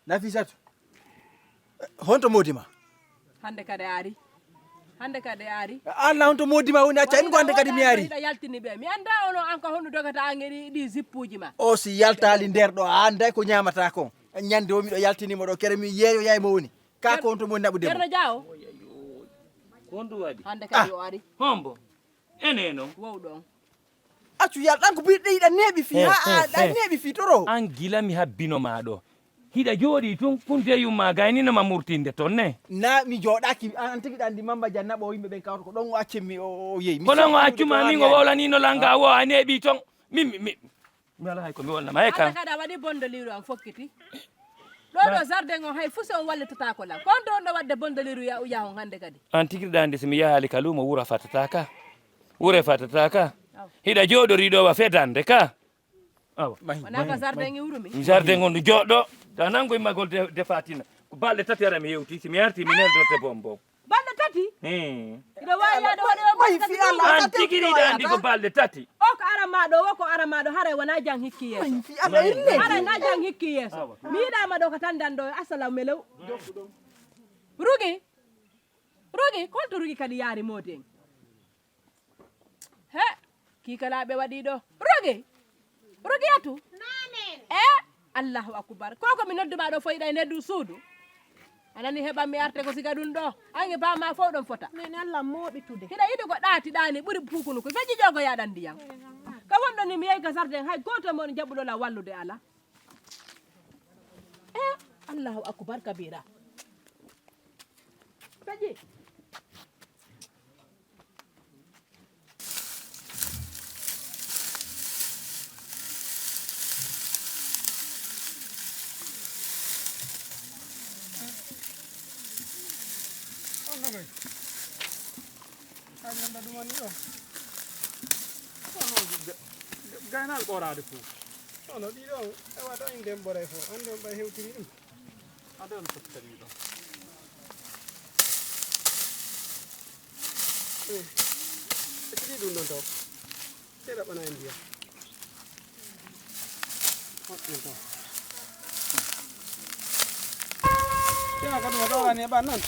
Nafisatu honto modima hande kade ari Allah honto modima woni acca en ko hande kadi mi ari ida yaltini be mi anda ono an ko honno dogata angeri di zippuji ma o si yaltali nder ɗo anda ko ñamata ko ñande o miɗo yaltinimo ɗo kere mi yeeyo yaay mo woni ka ko honto mo naɓude Cerno Diawo ko ndu waɗi hande kadi o ari hombo eneno wow ɗon accu yal ɗan ko biɗɗe yiɗa neeɓi fi ha ɗa neeɓi fi toro an gila mi habbino ma ɗo hiɗa jooɗi tun kunteyum ma gaynino ma murtinde toon ne na mi jooɗaki an tigi ɗandi Mamba Dia naɓo yimɓe ɓen kawta ko ɗon o accemi o yeeyi ko ɗon o accuma min o wowlanino langa wo a neeɓi toon mi ala hay ko mi wolnama e kam kada waɗi bondoliru an fokkiti ɗo jardin o hay fusi on wallitata ko la kon ɗon ɗo wadde bondoliru yahon hande kadi an tigirɗande somi yahali ka lumo wura fatata ka wure fatata ka hiɗa jooɗori ɗo wa fedande ka awa wona ko jardin e wuro mi jardin on joɗɗo ta nango e magol defatina ko balɗe tati ara mi yewti somi yarti mi neldorte bombom balɗe tati ina wawi yaade waɗe an tigiriɗa andi ko balɗe tati o ko ara maɗo haray wona jang hikki yeeso haray na jang hikki yeeso mi yiɗama ɗo ko tan danɗo assalamu melew rugi holto rugi kadi yaari modi en he kikalaɓe waɗi ɗo rugi yatu Allahu akbar koko mi nodduma ɗo foyiɗa e neddu suudu anani heɓan mi arte ko siga ɗum ɗo ange bama fof ɗon fota nene Allah moɓitude hiɗa yiɗi ko ɗaatiɗani ɓuuri pukunu ko feƴƴi jogo yaɗan ndiyam ka wonɗo ni mi yehi ka jardin hay goto mon jaɓuɗola wallude ala Allahu akbar kabira feƴƴi gaynal ɓorade fof sono ɗiɗo e waɗa en ndem ɓoray fof ande on ɓay hewtiri ɗum ande on foti kadi ɗo e siɗi ɗum ɗon taw te ɗaɓɓana en ndiyam hoɗɗen taw tena kadi mo ɗowani e ɓan noon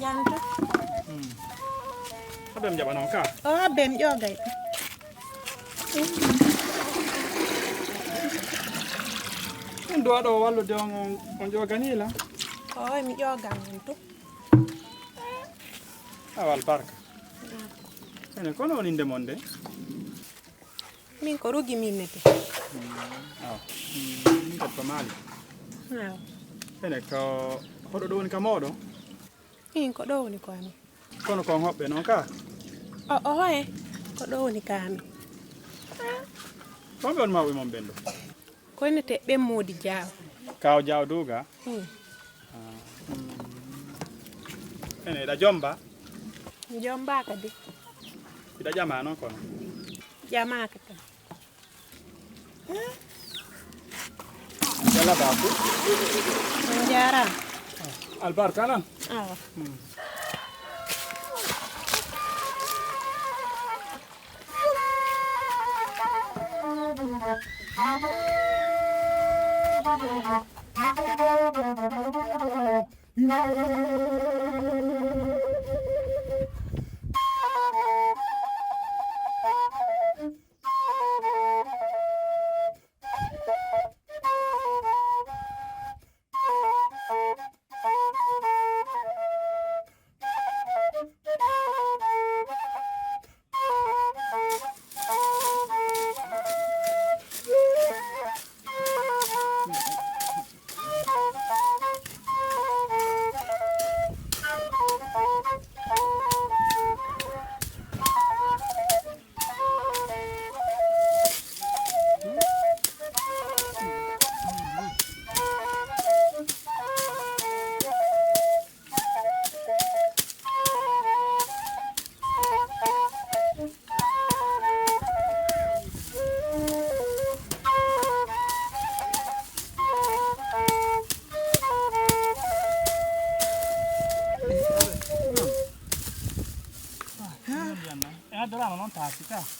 janto haɓem jaɓano ka o habbem ƴogay ɗum duwa ɗo wallude on ƴoganila oy mi ƴogan on to awal barka ene kono woni inde mon de min ko rugi minnete min kat ko maali aw ene ko hoɗo ɗo woni ka moɗo min ko ɗo woni ko amin kono kon hoɓɓe noon ka o hoye ko ɗo woni ka amin kon ɓe on mawɓe mon ɓen ɗo koyne te ɓemmodi Diaw kaw Diaw duga ene ɗa jomba jomba kadi iɗa ƴama noon kono ƴamaka tan jalla baku on jarama albarka nan awa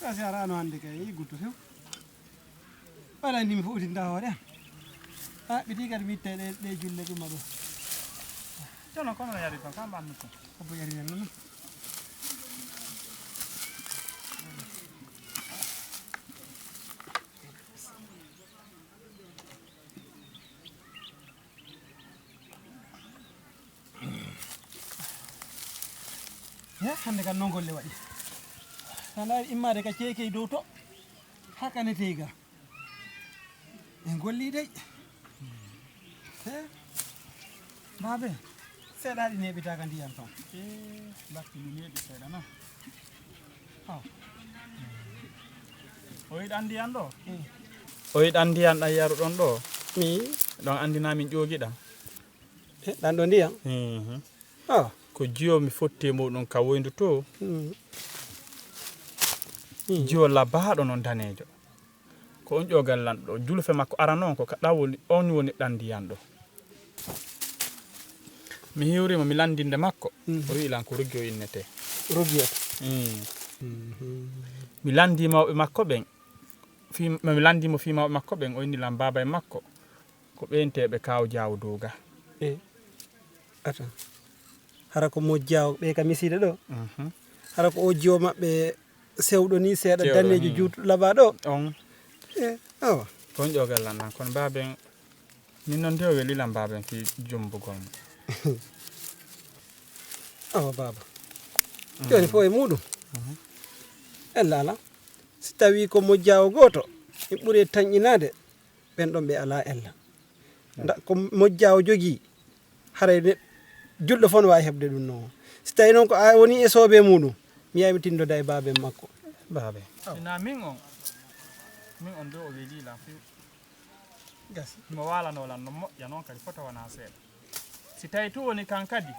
kasi arano hande kay gutto few wala ni mi fuuti nda hoore biti kadi witte ɗe julle ɗuma ɗo jono kono yari ton kam bannu ton ko yari non ya hande kan non golle waɗi tan ari immade ka ceeke dow to hakane teyga en golli dey babe seeɗaɗi neɓitaka ndiyam ton bakki mi neeɓi seeɗa noon o yiɗan ndiyan ɗo o yiɗan ndiyan ɗan yaruɗon ɗo mi ɗon andina min ƴoogiɗam ɗan ɗo ndiyam ko jiyo mi fotti muɗum ka woyndu to jiyo labaɗo noon danejo ko on ƴogal lanɗo julfe makko ara noon ko kaɗa woni on woni ɗan ndiyan ɗo mi hiwrimo mi landinde makko o wi lan ko roggi o innete roggiyata mi landi mawɓe makko ɓen mi landimo fi mawɓe makko ɓen o inni lan baba e makko ko ɓenteɓe kaw jaw doga atan hara ko mojjaw ɓe ka miside ɗo hara ko o jiyo maɓɓe sewɗo ni seeɗa danejo juutuɗo laba ɗo on awa kon ƴogal lanɗan kono baben min noon nde o welilan baben fi jumbugol mo awa baba joni fo e muɗum ella ala si tawi ko mojjawo goto mi ɓuuri tañƴinade ɓen ɗon ɓe ala ella ko mojjawo jogui haray julɗo fof no wawi heɓde ɗum noon si tawi noon ko a woni e soobe muɗum mi yawi mi tindoda e babe makko babe sina min on do o welila few gasi mo walanolan no moƴƴa noon kadi foto wona seeɗa si tawi to woni kan kadi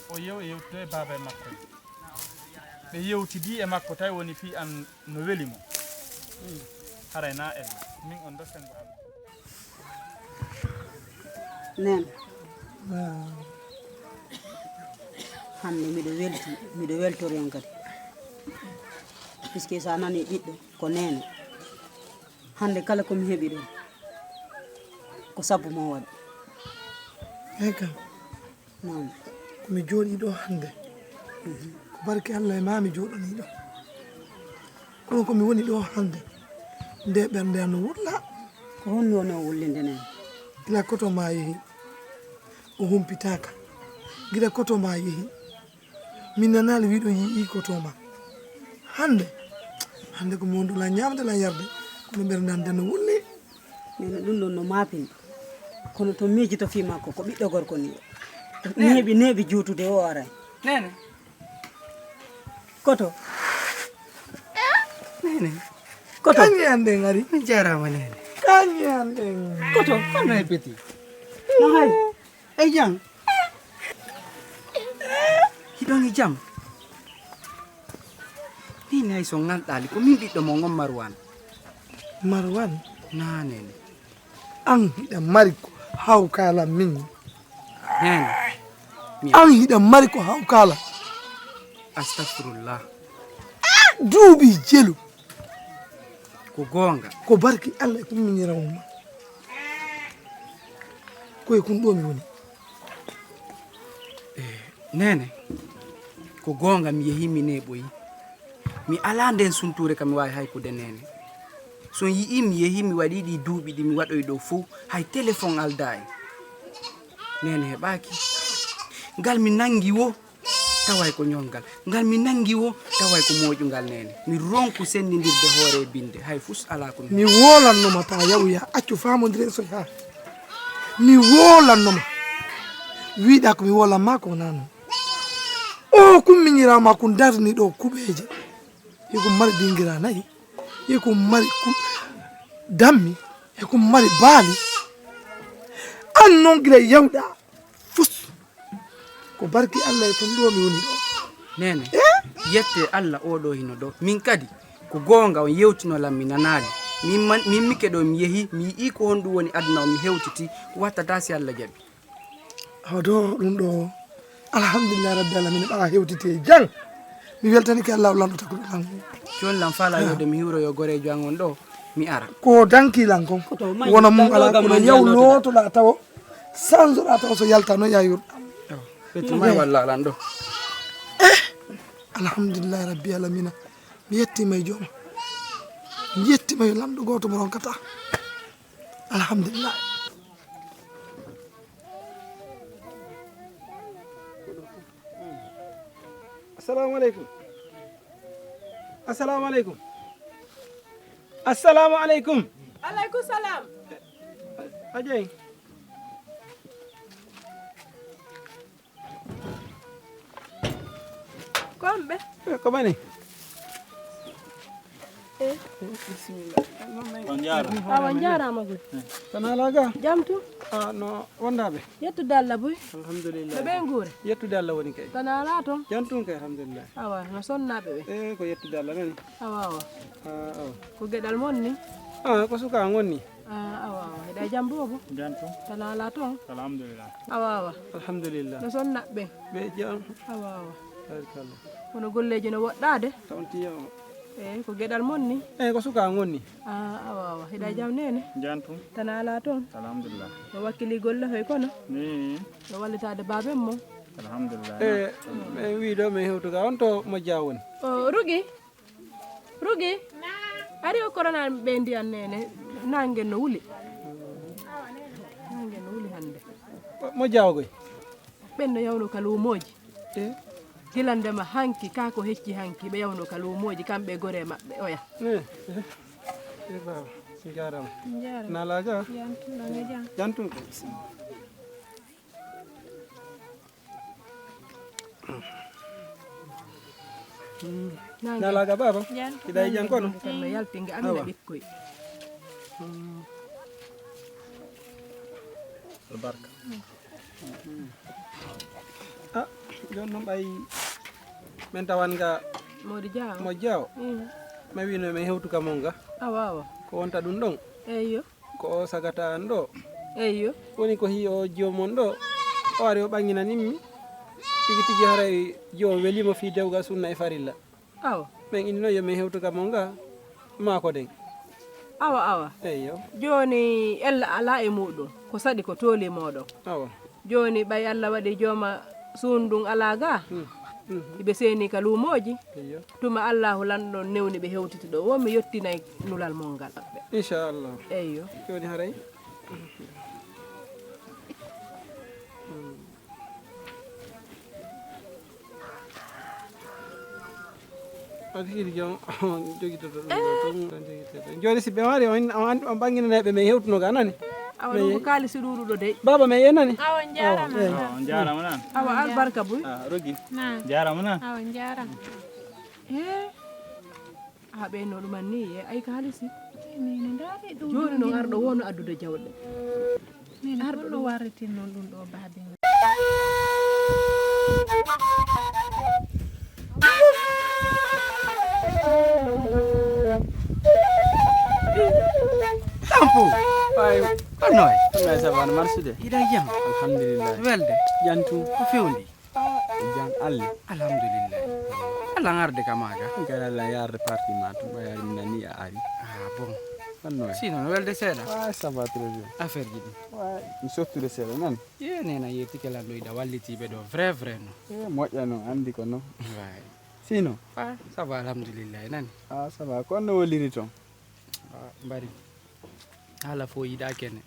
o yewtudo e baaba e makko ɓe yewtidi e makko tawi woni fi an no weli mo haray na en min on do sengo am nen hande miɗo weltori en kadi puisque sa nani ɓiɗɗo ko nene hande kala komi heeɓi ɗo ko sabu mo waɗi eka non komi jooɗi ɗo hande ko barke Allah e mami jooɗani ɗo kono komi woni ɗo hande nde ɓernde am no wulla ko honno woni o wullinde nen gila koto ma yeehi o humpitaka gila koto ma yeehi min nanali wiɗo yii koto ma hande ko mondula ñamde la yarde kono ɓerdande no wulli nene ɗum ɗon no mapin kono to miijito fi makko ko ɓiɗɗo gorko ni neeɓi juutude o aray nene koto nene koto kañi hande ngari mi jarama nene kañi hande koto kono e peti no hay e jang hiɗon e jam min hay so ganɗali ko min ɓiɗɗo mo gon marwan nanene an hiɗa mari ko hawkala min nene an hiɗa mari ko hawkala astahfirullah duuɓi jelu ko gonga ko barki Allah ko miñirawma koye kun ɗo mi woni nene ko gonga mi yehi mi neɓoyi mi ala nden sunture kam mi wawi haykude nene so yii mi yehi mi waɗi ɗi duuɓi ɗi mi waɗoy ɗo fou hay téléphone alda e nene heɓaki ngal mi nangi wo taway ko ñongal ngal mi nangi wo taway ko moƴugal nene mi ronku sendidirde hoore e binde hay fus ala ko mi wolannoma ta yawuya accu famodire so ha mi wolannoma wiɗa ko mi wolanma ko nano o kummiñirama ko darni ɗo kuɓeje eko mari dinguira nayyi eko mari dammi eko mari baali an noon guila yawɗa fus ko barki Allah e kon ɗo mi woni ɗo nene yette Allah oɗo hino ɗo min kadi ko gonga on yewtinolam mi nanali min mikke ɗo mi yeehi mi yii ko honɗum woni aduna o mi hewtiti ko wattata si Allah jaɓi awa do ɗum ɗo alhamdulillah rabbi alamina ɓawa hewtite jang mi weltani ke Allah landu takudo lan joni lam fala yode mi hiwro yo gore jangon ɗo mi ara ko danki lan kon wona mum ala ko yaw loto la taw sanzo la taw so yalta no yayur ɓetti may walla lan ɗo alhamdulillah rabbi alamina mi yettima e jooma mi yettima e lamɗo goto mo ronkata alhamdulillah assalamu aleykum assalamu aleykum assalamu aleykum aleykum salam a ƴeeyi komɓe ko ɓani awa jarama boy tan alaga jam tu no wondaɓe yettude Allah boy alhamdulillah no ɓe guure yettude Allah woni kay tan ala toon jantun kay alhamdulillah awa no sonnaɓe ɓe ko yettude Allah nani awa awa awa ko gueɗal mon ni ko suka gonni awa awa heɗa jam bobo jantu tan ala toon alhamdulillah awa awa alhamdulillah no sonnaɓe ɓe jam awa awa barkallah kono golleji no woɗɗade tawntiyama ko gueɗal mon ni ko suka gonni awa awa heɗa jam nene jantu tan ala toon alhamdulillah no wakkili golle hoy kono ni no wallitade baben mo alhamdulillah ɓe wiɗo min hewtuga on to mojja woni rugi ari o corona ɓe ndiyan nene nangen no wuli hande mojjawa koy ɓen no yawno ka luumoji gilandema hanki kako hecci hanki ɓe yawno ka luumoji kamɓe gore maɓɓe oya baba jarama nalaga jantun ko nalaga baba kiɗa e jankono no yaltinge amina ɓikkoy barka joni noon ɓay min tawan ga modi diaw mo diaw mi wino min hewtuka mon ga awa awa ko wonta ɗum ɗon eyyo ko o sagata an ɗo eyyo woni ko hi o jomon ɗo o ari o ɓaŋŋinaninmi tigi tigi haray jomum welimo fi dewgal sunna e farilla awa min inni noon yomin hewtuka mon ga mako den awa awa eyyo joni ella ala e muɗum ko saɗi ko tooli moɗon awa joni ɓay Allah waɗi jooma sundun ala ga ɓe seeni ka luumoji tuma Allahu lanɗon newni ɓe hewtiti ɗo wonmi yettinay nulal mol ngal maɓɓe inchallah eyyo joni haray aɗa jom jogitoto ɗum joni si ɓe wari on ɓanginanaɓe min hewtunoga nani awa ɗum ko kaalisi ɗuɗuɗo dey baba min yenani awa jarama jarama nan awa albarka boy rogi jarama nan awa jarama ha ɓeyno ɗuman ni e ay kaalisi joni noon arɗo wono addude jawɗe arɗo ɗo warritin noon ɗum ɗo baabi tampo ay konoy ay sabana marsude hiɗa jam alhamdulillah welde jantu ko fewndi jam allah alhamdulillah allah garde ka maga kala allah yarde parti ma to ɓayari mi nani a ari bon konnoy sinon no welde seeɗa ça va très bien affaire ji ɗum mi sottude seeɗa nan ye nena yetike lanɗo iɗa wallitiɓe ɗo vrai vrai no moƴƴa noon andi ko noon way sinon ça va alhamdulillah nani ça va ko onno wolliri toon mbari haala fo yiɗa kene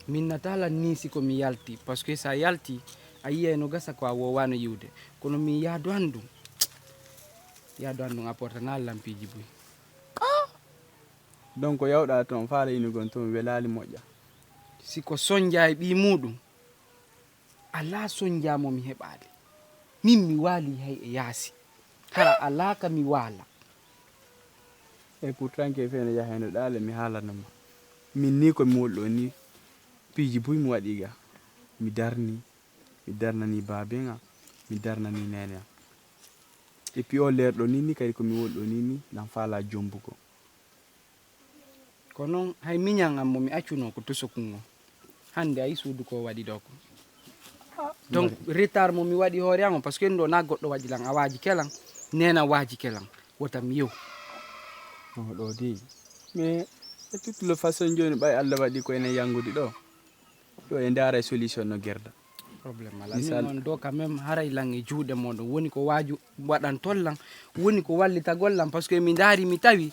min natala nisi komi yalti par ce que sa yalti a yiyay no gasa ko a wowano yiwde kono min yaadu andum a portana lampiji boy donc yawɗa toon faala inigon toon welali moƴƴa siko soñdia e ɓi muɗum ala soñdiamomi heɓade min mi waali hay e yaasi hara ala ka mi waala e pourtant ke fene yaheno ɗaale mi haalanoma min ni komi wolɗo ni piiji boy mi waɗi ga mi darnani babenga mi darnani nene am et puis o lerɗo ni kadi komi wolɗo ni nan faala jombugo ko noon hay miñan am mo mi accuno ko tosokungo hande ayi suudu ko waɗi ɗo ko donc retard mo mi waɗi hoore an parce que ɗo na goɗɗo waɗi lan a waaji kelan nena waaji kelan wota mi yew ɗo di mais e tuttulo façon joni ɓay Allah waɗi ko ene yangude ɗo ɗo e ndaara solution no gerda probléme ala min on do quand même haray lan e juuɗe moɗon woni ko waaju waɗan tollan woni ko wallitagol lan parce que mi ndaari mi tawi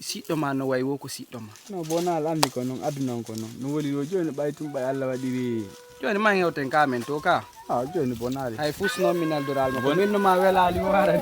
siɗɗo ma no way wo ko siɗɗo ma no bonal andi ko noon aduna on ko noon no woli ɗo joni ɓay tum ɓay Allah waɗiri joni ma hewten ka men to ka joni bonali hay fusnominal doral ma ko min no ma welali warani